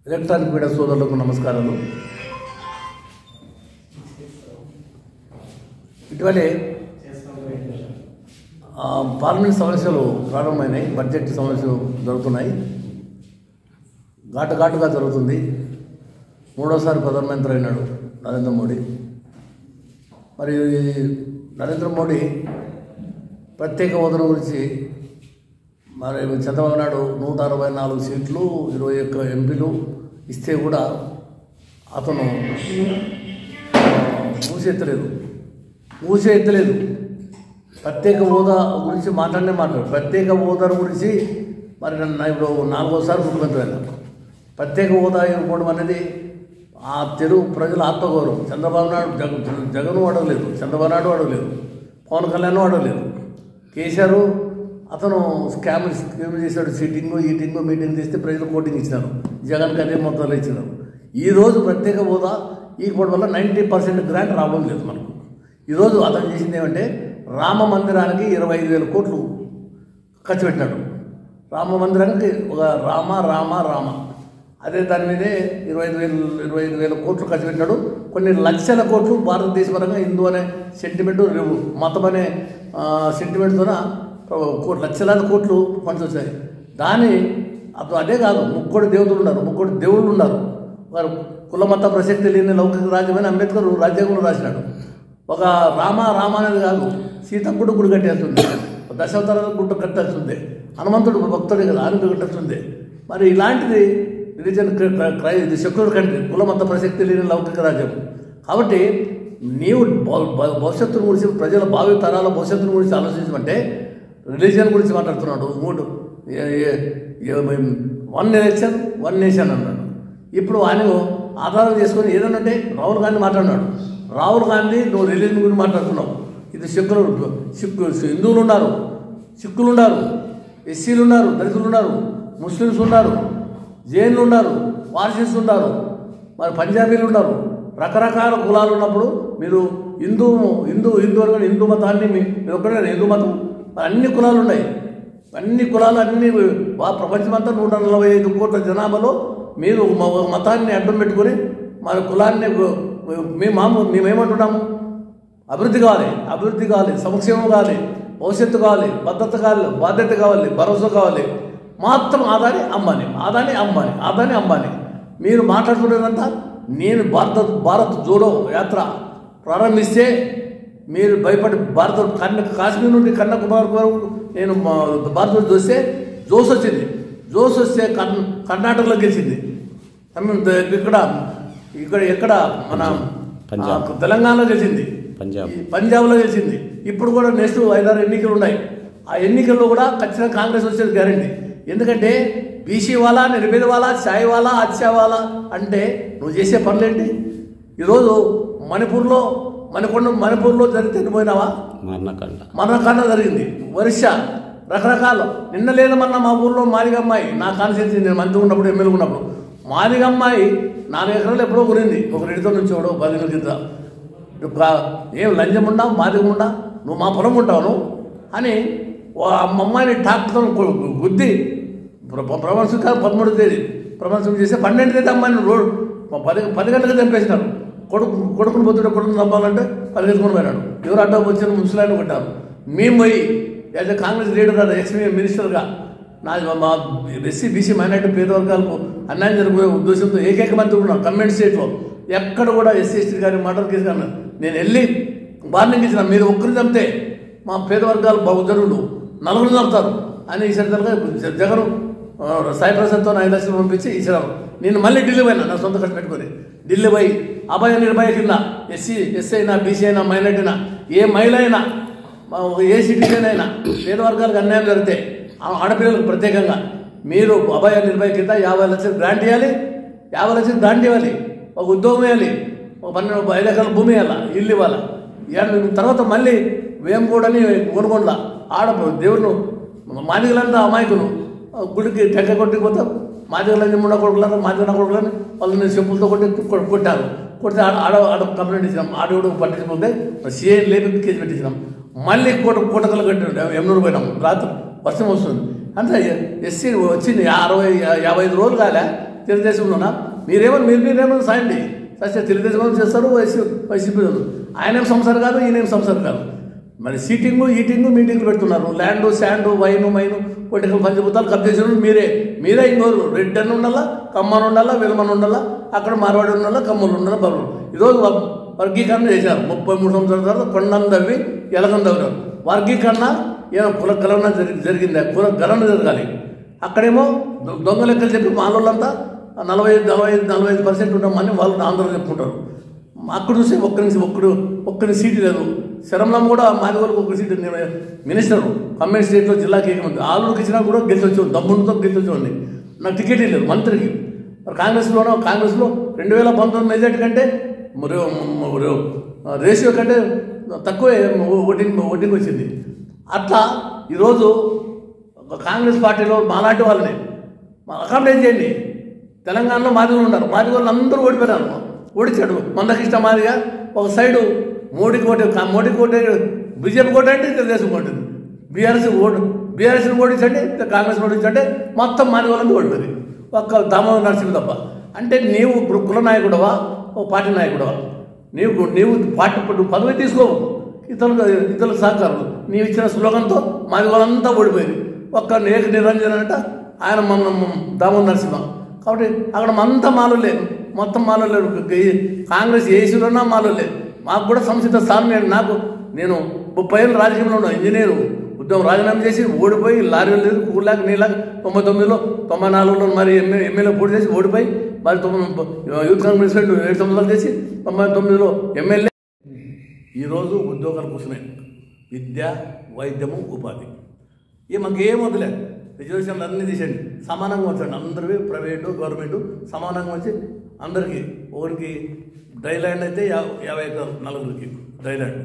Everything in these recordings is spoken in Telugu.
ఎలక్ట్రానిక్ మీడియా సోదరులకు నమస్కారాలు. ఇటీవలే పార్లమెంట్ సమస్యలు ప్రారంభమైనాయి. బడ్జెట్ సమస్యలు జరుగుతున్నాయి, ఘాటుగా జరుగుతుంది. మూడోసారి ప్రధానమంత్రి అయినాడు నరేంద్ర మోడీ. మరి నరేంద్ర మోడీ ప్రత్యేక హోదా గురించి మరి చంద్రబాబు నాయుడు 164 సీట్లు 21 ఎంపీలు ఇస్తే కూడా అతను మూసే ఎత్తలేదు. ప్రత్యేక హోదా గురించి మాట్లాడు. ప్రత్యేక హోదా గురించి మరి ఇప్పుడు 4వసారి ముఖ్యమంత్రి అయినా. ప్రత్యేక హోదా ఇవ్వడం అనేది ఆ తెలుగు ప్రజల ఆత్మగౌరవం. చంద్రబాబు నాయుడు జగన్ అడగలేదు, చంద్రబాబు నాయుడు అడగలేదు, పవన్ కళ్యాణ్ అడగలేదు. కేసీఆర్ అతను స్కామ్ చేశాడు. ఈటింగ్ మీటింగ్ చేస్తే ప్రజలు కోటింగ్ ఇచ్చినారు. జగన్కి అదే మొత్తంలో ఇచ్చినారు. ఈరోజు ప్రత్యేక హోదా ఇవ్వడం వల్ల 90% గ్రాంట్ రావడం లేదు మనకు. ఈరోజు అతను చేసింది ఏమంటే రామ మందిరానికి 25,000 కోట్లు ఖర్చు పెట్టినాడు. రామ మందిరానికి ఒక రామ అదే దాని మీదే 25,000 కోట్లు ఖర్చు పెట్టినాడు. కొన్ని లక్షల కోట్లు భారతదేశపరంగా హిందూ అనే సెంటిమెంట్, మతం అనే సెంటిమెంట్తోన లక్షలాది కోట్లు ఫండ్స్ వచ్చాయి. దాని అదే కాదు, ముక్కోటి దేవుళ్ళు ఉన్నారు. వారు కుల మత ప్రసక్తి లేని లౌకిక రాజ్యమని అంబేద్కర్ రాజ్యాంగంలో రాసినాడు. ఒక రామ అనేది కాదు, సీతమ్మ గుడి కట్టేస్తుంది, దశావతారాల గుట్ట కట్టాల్సిందే, హనుమంతుడు భక్తుడే కదా ఆయన కట్టాల్సిందే. మరి ఇలాంటిది రిలీజన్ ఇది సెక్యులర్ కంట్రీ, కుల మత ప్రసక్తి లేని లౌకిక రాజ్యం. కాబట్టి నీవు భవిష్యత్తును గురించి, ప్రజల భావి తరాల భవిష్యత్తును గురించి ఆలోచించమంటే రిలీజియన్ గురించి మాట్లాడుతున్నాడు. 1 ఎలక్షన్ 1 నేషన్ అన్నాడు. ఇప్పుడు ఆయన ఆధారం చేసుకొని ఏదన్నంటే రాహుల్ గాంధీ మాట్లాడినాడు. రాహుల్ గాంధీ నువ్వు రిలీజియన్ గురించి మాట్లాడుతున్నావు. ఇది సెక్యులర్. హిందువులు ఉన్నారు, సిక్కులు ఉన్నారు, ఎస్సీలు ఉన్నారు, దళితులు ఉన్నారు, ముస్లిమ్స్ ఉన్నారు, జైన్లు ఉన్నారు, పార్సీస్ ఉన్నారు, మరి పంజాబీలు ఉన్నారు. రకరకాల కులాలు ఉన్నప్పుడు మీరు హిందూ మతాన్ని మీరు ఒక్కడే హిందూ మతం, అన్ని కులాలు ఉన్నాయి. అన్ని కులాలు ప్రపంచమంతా 145 కోట్ల జనాభాలో మీరు మతాన్ని అడ్డం పెట్టుకొని మన కులాన్ని మేమేమంటున్నాము? అభివృద్ధి కావాలి, సంక్షేమం కావాలి, భవిష్యత్తు కావాలి, భద్రత కావాలి, బాధ్యత కావాలి, భరోసా కావాలి. మాత్రం ఆదాని అంబానీ మీరు మాట్లాడుకునేదంతా. నేను భారత్ జోడో యాత్ర ప్రారంభిస్తే మీరు భయపడి కాశ్మీర్ నుండి కన్యాకుమారి వరకు నేను భారత చూస్తే జోస్ వస్తే కర్ణాటకలో గెలిచింది. ఇక్కడ మన తెలంగాణలో గెలిచింది, పంజాబ్లో గెలిచింది. ఇప్పుడు కూడా నెక్స్ట్ 5-6 ఎన్నికలు ఉన్నాయి. ఆ ఎన్నికల్లో కూడా ఖచ్చితంగా కాంగ్రెస్ వచ్చేది గ్యారెంటీ. ఎందుకంటే బీసీ వాళ్ళ, నిర్భేద వాళ్ళ, ఛాయ్ వాళ్ళ, అత్యా వాళ్ళ అంటే నువ్వు చేసే పనులేంటి? ఈరోజు మణిపూర్లో జరిగితే పోయినావా? మరణకాండ జరిగింది. వర్ష రకరకాలు. నిన్న లేదమన్నా మా ఊర్లో మాదిగమ్మాయి, నా కాన్స్టిట్యూన్సీ నేను మంత్రి ఉన్నప్పుడు, ఎమ్మెల్యే ఉన్నప్పుడు, మాదిగమ్మాయి 4 ఎకరాలు ఎప్పుడో కొనింది. ఒక రెడ్డితో నుంచి 10 ఏళ్ళ కింద. ఏం లంచం ఉండవు, మాదిగముండా, నువ్వు మా పొలం ఉంటావు అని అమ్మాయిని ట్రాక్టర్తో గుద్ది ప్రమాణ స్వీకారం 13వ తేదీ ప్రమాణ స్వీకారం చేస్తే 12వ తేదీ అమ్మాయిని 10 గంటలకు చంపేసినారు. కొడుకుని చంపాలంటే పరిగెత్తుకొని పోయినాడు. ఎవరు అడ్డం వచ్చిన ముసలాన్ని కొట్టారు. మేము పోయి యాజ్ ఎ కాంగ్రెస్ లీడర్ కదా, ఎక్స్ మినిస్టర్గా మా ఎస్సీ బీసీ మైనార్టీ పేద వర్గాలకు అన్యాయం జరుగుతున్న ఉద్దేశంతో ఏకైక మంత్రి ఉన్నాను కన్వెంట్ స్టేట్లో. ఎక్కడ కూడా ఎస్సీ ఎస్టీ కానీ మర్డర్ కేసు కానీ నేను వెళ్ళి వార్నింగ్ ఇచ్చిన, మీరు ఒక్కరిని చంపితే మా పేద వర్గాలు బహుజనులు 4 చంపుతారు అని ఈసారిగా జగన్ సాయిప్రసాద్తో 5 లక్షలు పంపించి ఇచ్చినారు. నేను మళ్ళీ ఢిల్లీ పోయినా, నా సొంత ఖర్చు పెట్టుకొని ఢిల్లీ పోయి అభయ నిర్భయ కింద ఎస్సీ అయినా, బీసీ అయినా, మైనార్టీ అయినా, ఏ మహిళ అయినా, ఏ సిటిజన్ అయినా పేద వర్గాలకు అన్యాయం జరిగితే ఆడపిల్లలకు ప్రత్యేకంగా మీరు అభయ నిర్భయ కింద 50 లక్షలు గ్రాంట్ ఇవ్వాలి. 50 లక్షలు గ్రాంట్ ఇవ్వాలి. ఒక ఉద్యోగం ఇవ్వాలి. ఒక 5 ఎకరాల భూమి ఇవ్వాలి, ఇల్లు ఇవ్వాలి. తర్వాత మళ్ళీ వేమగూడని కొనుగోళ్ళ దేవుడు మాదిగలంతా అమాయకులు గుడికి టెక్క కొట్టిపోతాం. మాదిగలని ముండ కొడుకులను, మాదిగ కొడుకులని వాళ్ళని చెప్పులతో కొట్టారు. కొడితే ఆడ కంప్లైంట్ ఇచ్చినాం. ఆడవుడు పట్టించుకుంటే సీఏ లేపి కేసు పెట్టించినాం. మళ్ళీ కోటకలు కట్టినాం. ఎమ్నూరు పోయినాం. రాత్రి వర్షం వస్తుంది. అంతే ఎస్సీ వచ్చింది 60-55 రోజులు కాలే తెలుగుదేశంలోనా? మీరేమో సాయండి సరే తెలుగుదేశం చేస్తారు, వైసీపీ ఆయనేం సంసారం కాదు, ఈయనేం సంసారం కాదు. మరి ఈటింగు మీటింగ్లు పెడుతున్నారు. ల్యాండు శాండు వైను పొలిటికల్ పంచభూతాలు కబ్జేసిన మీరే ఇంకోరు రెడ్డి అని ఉండాలా, కమ్మని ఉండాలా, వెలమని ఉండాలా, అక్కడ మార్వాడి ఉండాలా, కమ్మలు ఉండాలా, బరువు. ఈరోజు వర్గీకరణ చేశారు. 33 సంవత్సరాల తర్వాత కొండను తవ్వి ఎలగం తవ్వినారు. వర్గీకరణ ఏమో కులగణన జరిగిందా? కులగణన జరగాలి. అక్కడేమో దొంగ లెక్కలు చెప్పి మాలోళ్ళంతా 45% ఉంటామని వాళ్ళు ఆందోళన చెప్పుకుంటారు. అక్కడ చూసి ఒక్కరి సీటు లేదు. శరంలం కూడా మాది వాళ్ళకి ఒక సీటు మినిస్టరు కమ్యూనిస్ట్ స్టేట్లో జిల్లాకి ఏకమంది ఆలూరుకి ఇచ్చినా కూడా గెలిచొచ్చు, దమ్ముండుతో గెలిచొచ్చుండి. నాకు టికెట్ లేదు మంత్రికి. మరి కాంగ్రెస్లో 2019 మెజార్టీ కంటే రేషియో కంటే తక్కువే ఓటింగ్ వచ్చింది. అట్లా ఈరోజు కాంగ్రెస్ పార్టీలో మాలాంటి వాళ్ళని అకామిడేట్ చేయండి. తెలంగాణలో మాదిగోళ్ళు ఉన్నారు, మాదిగోళ్ళు అందరూ ఓడిపోయినారు. ఓడించాడు మందకృష్ణ మాదిగా ఒక సైడు మోడీ కోట బీజేపీ కోట అంటే తెలుగుదేశం కోట, బీఆర్ఎస్ని ఓడించండి, కాంగ్రెస్ ఓడించండి, మొత్తం మాదిగోళ్ళంతా ఓడిపోయింది. ఒక్క దామోదర్ నరసింహ తప్ప. అంటే నీవు ఇప్పుడు కుల నాయకుడవా, ఓ పార్టీ నాయకుడవా? నీవు పార్టీ పదవి తీసుకోవు, ఇతరులకు సహకారం. నీవు ఇచ్చిన స్లోగన్తో మాదిగోళ్ళంతా ఓడిపోయింది. ఒక్క ఏక నిరంజన్ అంట ఆయన దామోదర్ నరసింహ. కాబట్టి అక్కడ అంతా మాలో లేదు, మొత్తం మాలో లేదు. కాంగ్రెస్ ఏసీలోనా మాలో లేదు. మాకు కూడా సంసిద్ధ స్థానం నేను 30 ఏళ్ళు రాజకీయంలో ఉన్నాను. ఇంజనీరు ఉద్యోగం రాజీనామా చేసి ఓడిపోయి లారీలు లేదు కూడలేక నీలాగా 99లో 94లో మరి ఎమ్మెల్యే పోటీ చేసి ఓడిపోయి మరి యూత్ కాంగ్రెస్ ప్రెసిడెంట్ 7 సంవత్సరాలు చేసి 99లో ఎమ్మెల్యే. ఈరోజు ఉద్యోగాల కోసమే విద్య, వైద్యము, ఉపాధి మాకేం వదిలేదు. రిజర్వేషన్లు అన్నీ తీసేయండి, సమానంగా వచ్చండి. అందరివి ప్రైవేటు గవర్నమెంటు సమానంగా వచ్చి అందరికీ. ఒకరికి డ్రై ల్యాండ్ అయితే 50 ఎకరాలు, నలుగురికి డ్రై ల్యాండ్.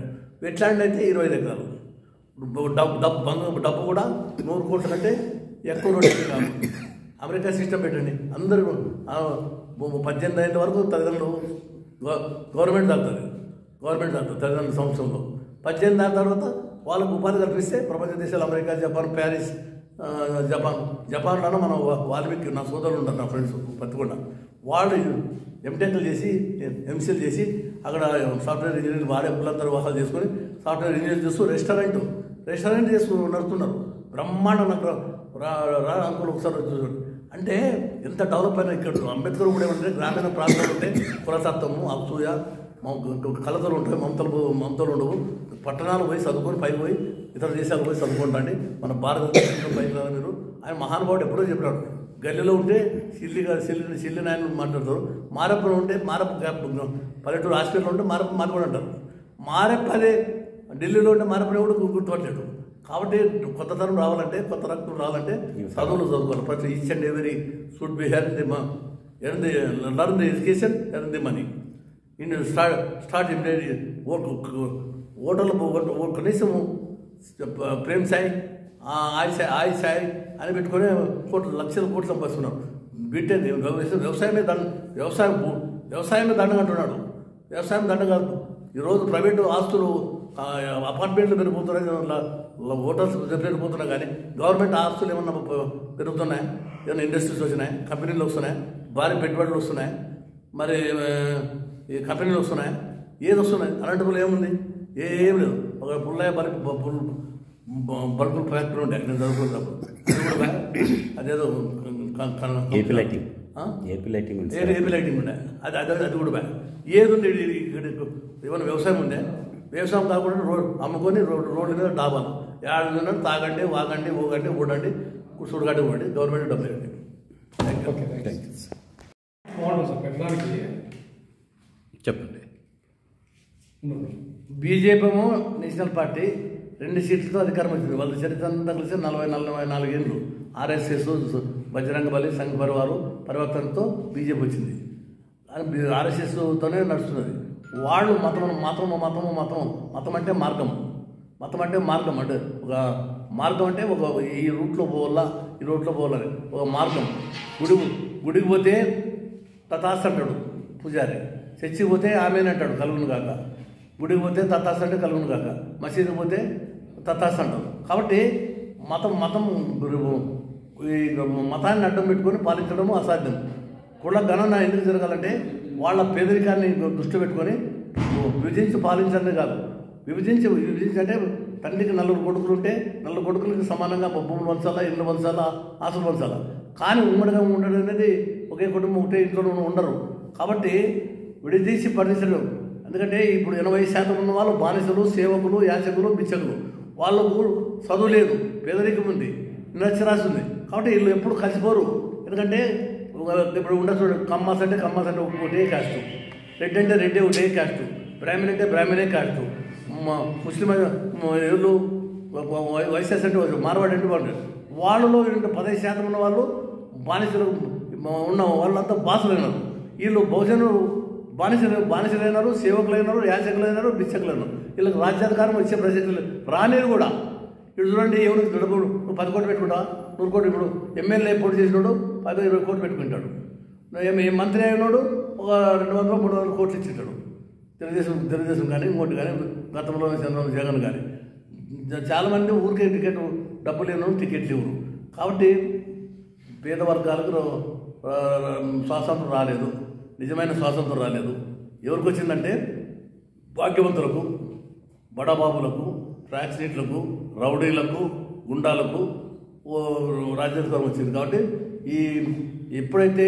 వెట్ ల్యాండ్ అయితే 25 ఎకరాలు. డబ్బు కూడా 100 కోట్ల కంటే ఎక్కువ రోడ్డు కాదు. అమెరికా సిస్టమ్ పెట్టండి. అందరూ 18 అయ్యేంత వరకు తల్లిదండ్రులు గవర్నమెంట్ తాగుతుంది తల్లిదండ్రుల సంవత్సరంలో. 18 దాని తర్వాత వాళ్ళకు ఉపాధి కల్పిస్తే ప్రపంచ దేశాలు అమెరికా, జపాన్, ప్యారిస్, జపాన్లోనే మనం వాల్మీకి నా సోదరులు ఉంటారు, నా ఫ్రెండ్స్ పత్తికొండ. వాళ్ళు ఎంటెక్లు చేసి ఎంసీలు చేసి అక్కడ సాఫ్ట్వేర్ ఇంజనీర్లు వాడే పిల్లలందరూ వాసాలు చేసుకొని సాఫ్ట్వేర్ ఇంజనీర్ చేస్తూ రెస్టారెంట్ చేసుకుని నడుస్తున్నారు. బ్రహ్మాండ నాకు అంకులు ఒకసారి చూసాడు. అంటే ఎంత డెవలప్ అయినా ఇక్కడ. అంబేద్కర్ కూడా ఏమంటే గ్రామీణ ప్రాంతాలు ఉంటే కులతత్వము, అసూయ, కలతలు ఉంటాయి, మమతలు ఉండవు. పట్టణాలు పోయి చదువుకొని పైకి పోయి ఇతర దేశాలు పోయి చదువుకుంటాండి. మన భారతదేశంలో పైకి రాదు మీరు. ఆయన మహానుభావుడు ఎప్పుడో చెప్పినాడు. గల్లీలో ఉంటే సిల్లి నాయన మాట్లాడతారు. మారప్పలో ఉంటే పల్లెటూరు హాస్పిటల్లో ఉంటే మారప్పని అంటారు. మారప్పదే ఢిల్లీలో ఉంటే మారప్పని కూడా గుర్తుపట్టాడు. కాబట్టి కొత్త తరం రావాలంటే, కొత్త రక్తం రావాలంటే చదువులు చదువుకోవాలి. ప్రతి each and every should be learn the education, earn the money. Start ఓటర్లు కనీసం ప్రేమ్ సాయి, ఆయి సాయి అని పెట్టుకొని లక్షల కోట్లు సంపాదిస్తున్నారు. బిడ్డ వ్యవసాయమే దండగా అంటున్నాడు. వ్యవసాయం దండ కాదు. ఈరోజు ప్రైవేటు ఆస్తులు, అపార్ట్మెంట్లు పెరిగిపోతున్నాయి, హోటల్స్ పెరిగిపోతున్నాయి. కానీ గవర్నమెంట్ ఆస్తులు ఏమన్నా పెరుగుతున్నాయి? ఏమన్నా ఇండస్ట్రీస్ వచ్చినాయి, కంపెనీలు వస్తున్నాయి, భారీ పెట్టుబడులు వస్తున్నాయి, మరి ఈ కంపెనీలు వస్తున్నాయి, ఏది వస్తున్నాయి? అలాంటి ఏముంది? ఏం లేదు. ఒక పుల్లయ్య బల్బుల ఫ్యాక్టరీ ఉండే నేను చదువుకున్నప్పుడు. అదేదో ఏపీ లైటింగ్ ఉండే అది కూడా బ్యాగ్. ఏది ఉండే ఇక్కడ ఏమైనా వ్యవసాయం ఉండే? వ్యవసాయం కాకుండా అమ్ముకొని రోడ్ల మీద డాబాలు ఏడు తాగండి, వాగండి, ఊగండి, ఊడండి, సుడగండి, ఊడండి, గవర్నమెంట్ డబ్బులు ఇవ్వండి. చెప్పండి. బీజేపీ నేషనల్ పార్టీ 2 సీట్లతో అధికారం వచ్చింది. వాళ్ళ చరిత్ర అంతా కలిసి 44 ఏళ్ళు. ఆర్ఎస్ఎస్, బజరంగ బలి, సంఘ్ పరివారు పరివర్తనతో బీజేపీ వచ్చింది. ఆర్ఎస్ఎస్తోనే నడుస్తున్నది. వాళ్ళు మతం అంటే మార్గం. అంటే ఒక మార్గం అంటే ఈ రూట్లో పోవాలని ఒక మార్గం. గుడికి పోతే తథాస్తు అంటాడు పూజారి, చర్చికి పోతే ఆమెను అంటాడు కలుగును కాక, గుడికి పోతే తథాస్తు అంటే కలుగును కాక, మసీదుకి పోతే తథాస్తు అంటాడు. కాబట్టి మతాన్ని అడ్డం పెట్టుకొని పాలించడము అసాధ్యం. కుల గణన ఎందుకు జరగాలంటే వాళ్ళ పేదరికాన్ని దృష్టి పెట్టుకొని విభజించి పాలించడమే కాదు, విభజించి అంటే తండ్రికి 4 కొడుకులు ఉంటే 4 కొడుకులకి సమానంగా భూములు పంచాలా, ఇళ్ళు పంచాలా, ఆస్తులు పంచాలా. కానీ ఉమ్మడిగా ఉండడం అనేది ఒకే కుటుంబం ఒకటే ఇంట్లో ఉండరు. కాబట్టి విడదీసి పరిచయం. ఎందుకంటే ఇప్పుడు 80% ఉన్న వాళ్ళు బానిసలు, సేవకులు, యాచకులు, బిచ్చకులు. వాళ్ళకు చదువు లేదు, పేదరికం ఉంది, నిరక్షరాస్తి ఉంది. కాబట్టి వీళ్ళు ఎప్పుడు కలిసిపోరు. ఎందుకంటే ఇప్పుడు ఉండదు, కమ్మాస్ అంటే ఒకటే కాస్టు, రెడ్డి అంటే రెడ్డి ఒకటే కాస్టు, బ్రాహ్మణ్ అంటే బ్రాహ్మణే కాస్టు, ముస్లిం వీళ్ళు వైశ్యాస్ అంటే మార్వాడి అంటే వాళ్ళలో 15% ఉన్న వాళ్ళు బానిసలు ఉన్న వాళ్ళంతా బాసులైనారు. వీళ్ళు బహుజనులు బానిసలైనారు, సేవకులైనారు, యాచకులైనారు, బిచ్చకులైనారు. వీళ్ళకి రాజ్యాధికారం వచ్చే ప్రజలు రానేరు కూడా. ఇప్పుడు చూడండి, ఎవరికి నువ్వు 10 కోట్లు పెట్టుకుంటావా, 100 కోట్లు. ఇప్పుడు ఎమ్మెల్యే పోటీ చేసినాడు 10-20 కోట్లు పెట్టుకుంటాడు. మంత్రి అయినాడు ఒక 200-300 కోట్లు ఇచ్చింటాడు. తెలుగుదేశం కానీ ఇంకోటి కానీ, గతంలో చంద్రబాబు జగన్ కానీ. చాలామంది ఊరికే టికెట్ డబ్బులు లేని టికెట్లు ఇవ్వరు. కాబట్టి పేద వర్గాలకు స్వాతంత్రం రాలేదు, నిజమైన స్వాతంత్రం రాలేదు. ఎవరికి వచ్చిందంటే భాగ్యవంతులకు, బడాబాబులకు, ట్రాక్సిడెంట్లకు, రౌడీలకు, గుండాలకు రాజ్యాధికారం వచ్చింది. కాబట్టి ఎప్పుడైతే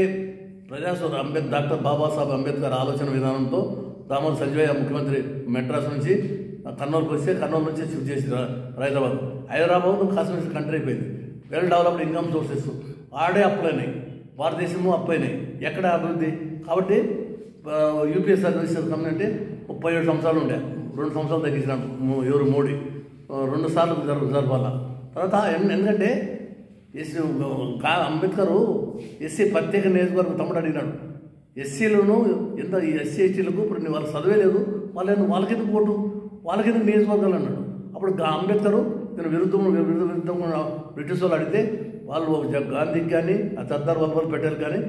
ప్రజాస్వామ్య డాక్టర్ బాబాసాహెబ్ అంబేద్కర్ ఆలోచన విధానంతో దామోదర్ సంజయ్ ముఖ్యమంత్రి మెడ్రాస్ నుంచి కర్నూలుకి వస్తే, కర్నూలు నుంచి షిఫ్ట్ చేసి హైదరాబాద్ కాశ్మీర్ కంట్రీ అయిపోయింది. వెల్ డెవలప్డ్ ఇన్కమ్ సోర్సెస్ ఆడే అప్పులైనాయి, భారతదేశము అప్పైనాయి. ఎక్కడ అభివృద్ధి? కాబట్టి యూపీఎస్ సర్వీసెస్ కంపెనీ అంటే 37 సంవత్సరాలు ఉండే, 2 సంవత్సరాలు తగ్గించినాడు ఎవరు మోడీ, 2 సార్లు జరపాల. తర్వాత ఎందుకంటే అంబేద్కర్ ఎస్సీ ప్రత్యేక నియోజకవర్గం తమ్ముడు అడిగినాడు. ఎస్సీలను ఎంత ఈ ఎస్సీ ఎస్టీలకు ఇప్పుడు వాళ్ళు చదివే లేదు, వాళ్ళకెందుకు ఓటు, వాళ్ళకెందుకు నియోజకవర్గాలు అన్నాడు. అప్పుడు అంబేద్కర్ దీని విరుద్ధంగా బ్రిటిష్ వాళ్ళు అడిగితే వాళ్ళు గాంధీకి కానీ, సర్దార్ వల్లభాయ్ పటేల్ కానీ,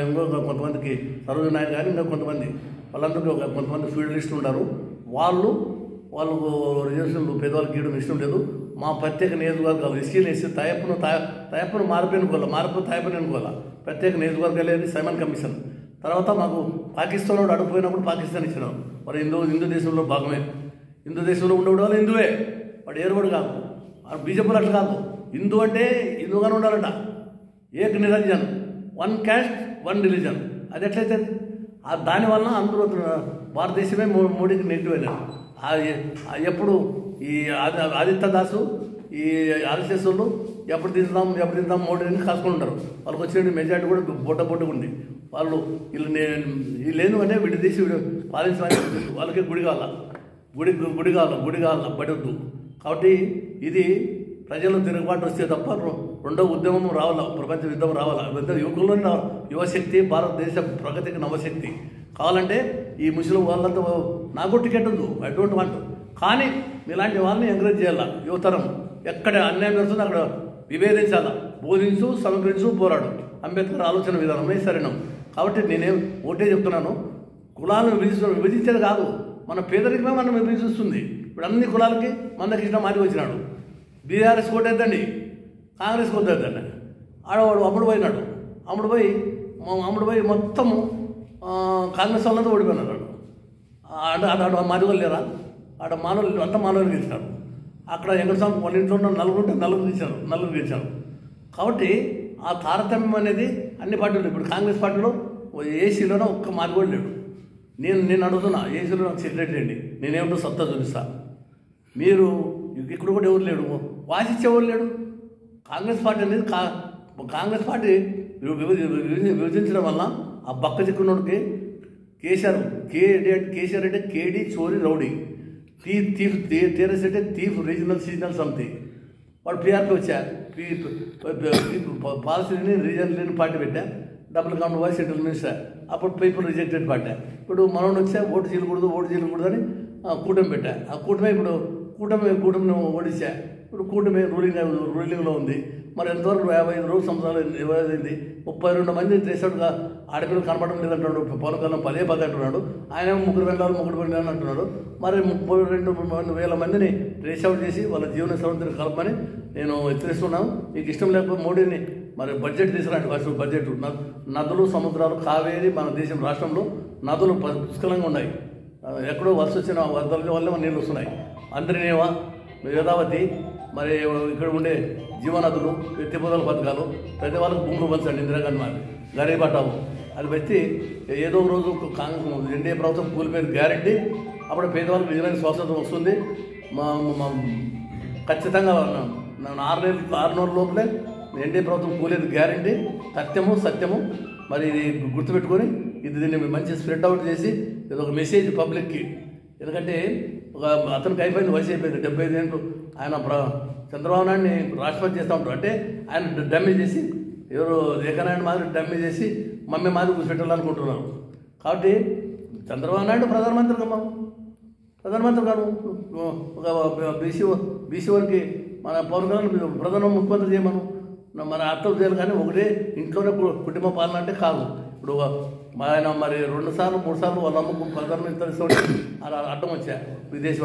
ఇంకో కొంతమందికి సరోజినీ నాయుడు కానీ, ఇంకా కొంతమంది వాళ్ళందరికీ కొంతమంది ఫీల్డలిస్టులు ఉన్నారు. వాళ్ళు రిజర్వేషన్లు పేదవాళ్ళకి గీయడం ఇష్టం లేదు. మా ప్రత్యేక నియోజకవర్గాలు ఎస్సీలు వేసి తయప్పను తాయపని అనుకోవాలా. ప్రత్యేక నియోజకవర్గాలు అనేది సైమన్ కమిషన్. తర్వాత మాకు పాకిస్తాన్ వాడు అడుగుపోయినప్పుడు పాకిస్తాన్ ఇచ్చినాం. మరి హిందూ దేశంలో భాగమే, హిందూ దేశంలో ఉండేవాడు వాళ్ళు హిందువే, వాడు ఏరువాడు కాదు. బీజేపీలు అట్లా కాదు. హిందూ అంటే హిందూగానే ఉండాలంట. ఏక నిరంజన్, 1 caste 1 religion. అది ఎట్లయితే దానివల్ల అందరూ భారతదేశమే మోడీకి నెగిటివ్ అయినారు. ఎప్పుడు ఈ ఆదిత్య దాసు, ఈ ఆర్ఎస్ఎస్ వాళ్ళు ఎప్పుడు తిందాం మోడీని కాసుకొని ఉంటారు. వాళ్ళకి వచ్చిన మెజార్టీ కూడా బొట్ట ఉంది. వాళ్ళు వీళ్ళు అంటే విడదీసి పాలించడానికి వాళ్ళకి గుడి కావాల పడొద్దు. కాబట్టి ఇది ప్రజలు తిరుగుబాటు వస్తే తప్ప రెండో ఉద్యమం రావాలా, ప్రపంచ యుద్ధం రావాలా. యువకుల్లో యువశక్తి భారతదేశ ప్రగతికి నవశక్తి కావాలంటే ఈ ముస్లిం వాళ్ళంతా నాకు టికెట్ ఉంది, ఐ డోంట్ వాంట్. కానీ ఇలాంటి వాళ్ళని ఎంకరేజ్ చేయాలా. యువతరం ఎక్కడ అన్యాయం జరుగుతుందో అక్కడ విభేదించాలా, బోధించు, సమగ్రించు, పోరాడు. అంబేద్కర్ ఆలోచన విధానమే సరైన. కాబట్టి నేనేం ఒకటే చెప్తున్నాను, కులాలను విభజించేది కాదు, మన పేదరికమే మనం విభజిస్తుంది. ఇప్పుడు అన్ని కులాలకి మందకృష్ణ మాదిరి వచ్చినాడు. బీఆర్ఎస్ కోటేద్దండి, కాంగ్రెస్ కోటేద్దండి. ఆడవాడు అమ్ముడు పోయి మొత్తము కాంగ్రెస్ వాళ్ళంతా ఓడిపోయినాడు. ఆడ మాదిగోళ్ళు లేరా? ఆడ మానవులు అంతా మానవులు గెలిచినారు. అక్కడ వెంకటస్వామి వాళ్ళ ఇంట్లో ఉన్న నలుగురు గెలిచారు. కాబట్టి ఆ తారతమ్యం అనేది అన్ని పార్టీలు. ఇప్పుడు కాంగ్రెస్ పార్టీలో ఏసీలోనే ఒక్క మాదిగోడు లేడు. నేను అడుగుతున్నా, ఏసీలో నాకు సెక్రటరీ అండి, నేనేమిటో సత్తా చూపిస్తా. మీరు ఇక్కడ కూడా ఎవరు లేడు, వాసిచ్చేవారు లేడు. కాంగ్రెస్ పార్టీ అనేది కాంగ్రెస్ పార్టీ విభజించడం వల్ల ఆ బక్క చిక్కున్నోడికి కేసీఆర్ అంటే కేడీ చోరీ రౌడీ, టీఆర్ఎస్ అంటే థీఫ్ రీజనల్ సంథింగ్. వాడు పీఆర్పీ వచ్చా, పాలసీని రీజనల్ లేని పార్టీ పెట్టా, double count voice central minister. అప్పుడు పీపుల్ రిజెక్టెడ్ పార్టీ. ఇప్పుడు మనోడు వచ్చా ఓటు చేయకూడదు అని కూటమి పెట్టా. ఆ కూటమి ఇప్పుడు కూటమిని ఓడిచ్చా. ఇప్పుడు కూటమి రూలింగ్లో ఉంది. మరి ఎంతవరకు 55 సంవత్సరాలు అయింది. 32 మంది చేసాడుగా ఆడపిల్లలు కనపడడం లేదంటున్నాడు. పవన్ కళ్యాణ్ పదే అంటున్నాడు. ఆయన 3 వెళ్ళాలి అంటున్నాడు. మరి 32,000 మందిని ట్రేస్ అవుట్ చేసి వాళ్ళ జీవన సౌందర్యం కలపమని నేను హెచ్చరిస్తున్నాను. మీకు ఇష్టం లేకపోతే మోడీని మరి బడ్జెట్ తీసుకురండి, ఫస్ట్ బడ్జెట్. నదులు సముద్రాలు కావేరి మన దేశం రాష్ట్రంలో నదులు పుష్కలంగా ఉన్నాయి. ఎక్కడో వర్ష వచ్చిన వరదల వల్ల నీళ్ళు వస్తున్నాయి. అందరినేవా వేదావతి మరి ఇక్కడ ఉండే జీవనదులు ఎత్తిపోతల పథకాలు ప్రతి వాళ్ళకు భూములు పంచండి. ఇందిరాగాంధీ మరి గరీబ్ హఠావో అది పెట్టి ఏదో రోజు కాంగ్రెస్ ఎన్డీఏ ప్రభుత్వం కూలిపోయేది గ్యారెంటీ. అప్పుడు పేదవాళ్ళకి నిజమైన స్వాతంత్రం వస్తుంది. ఖచ్చితంగా 6 నెలల లోపలే ఎన్డీఏ ప్రభుత్వం కూలేది గ్యారెంటీ. సత్యము మరి ఇది గుర్తుపెట్టుకొని దీన్ని మంచి స్ప్రెడ్ అవుట్ చేసి ఇది ఒక మెసేజ్ పబ్లిక్కి. ఎందుకంటే అతనికి అయిపోయింది, వయసు అయిపోయింది, 75 ఏళ్ళు. ఆయన చంద్రబాబు నాయుడిని రాష్ట్రపతి చేస్తూ ఉంటారు. అంటే ఆయన డమ్మీ చేసి ఎవరు ఏకనాయుడు మాదిరి డమ్మీ చేసి మమ్మీ మాదిరి కూర్చోపెట్టాలనుకుంటున్నారు. కాబట్టి చంద్రబాబు నాయుడు ప్రధానమంత్రి గారు ఒక బీసీ వారికి మన పవన్ కళ్యాణ్ ప్రధాన ముఖ్యమంత్రి చేయమను, మన అర్థం చేయాలి. కానీ ఒకటే ఇంట్లోనే కుటుంబ పాలన అంటే కాదు. ఇప్పుడు ఆయన మరి 2 సార్లు 3 సార్లు వాళ్ళ అమ్మకు ప్రధానమంత్రి అలా అడ్డం వచ్చా విదేశీ